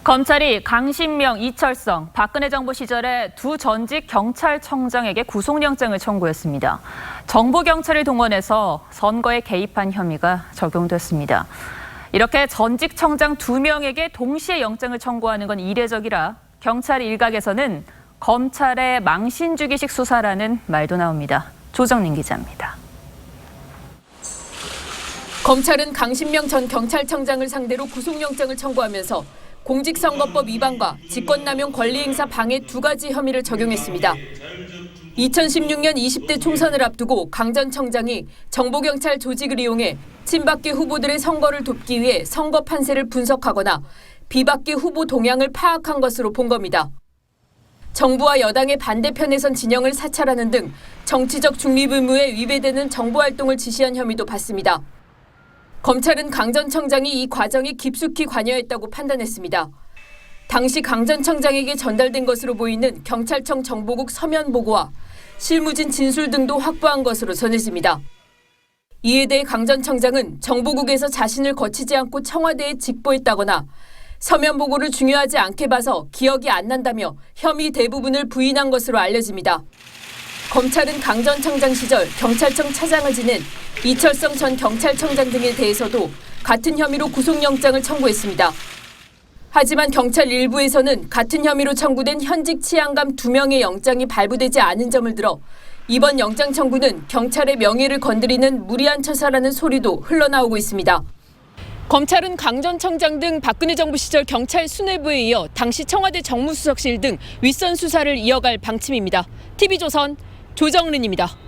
검찰이 강신명, 이철성, 박근혜 정부 시절에 두 전직 경찰청장에게 구속영장을 청구했습니다. 정보경찰을 동원해서 선거에 개입한 혐의가 적용됐습니다. 이렇게 전직 청장 2명에게 동시에 영장을 청구하는 건 이례적이라 경찰 일각에서는 검찰의 망신주기식 수사라는 말도 나옵니다. 조정린 기자입니다. 검찰은 강신명 전 경찰청장을 상대로 구속영장을 청구하면서 공직선거법 위반과 직권남용 권리행사 방해 2가지 혐의를 적용했습니다. 2016년 20대 총선을 앞두고 강 전 청장이 정보경찰 조직을 이용해 친박계 후보들의 선거를 돕기 위해 선거 판세를 분석하거나 비박계 후보 동향을 파악한 것으로 본 겁니다. 정부와 여당의 반대편에 선 진영을 사찰하는 등 정치적 중립 의무에 위배되는 정보활동을 지시한 혐의도 받습니다. 검찰은 강 전 청장이 이 과정에 깊숙이 관여했다고 판단했습니다. 당시 강 전 청장에게 전달된 것으로 보이는 경찰청 정보국 서면 보고와 실무진 진술 등도 확보한 것으로 전해집니다. 이에 대해 강 전 청장은 정보국에서 자신을 거치지 않고 청와대에 직보했다거나 서면 보고를 중요하지 않게 봐서 기억이 안 난다며 혐의 대부분을 부인한 것으로 알려집니다. 검찰은 강 전 청장 시절 경찰청 차장을 지낸 이철성 전 경찰청장 등에 대해서도 같은 혐의로 구속영장을 청구했습니다. 하지만 경찰 일부에서는 같은 혐의로 청구된 현직 치안감 2명의 영장이 발부되지 않은 점을 들어 이번 영장 청구는 경찰의 명예를 건드리는 무리한 처사라는 소리도 흘러나오고 있습니다. 검찰은 강 전 청장 등 박근혜 정부 시절 경찰 수뇌부에 이어 당시 청와대 정무수석실 등 윗선 수사를 이어갈 방침입니다. TV조선 조정린입니다.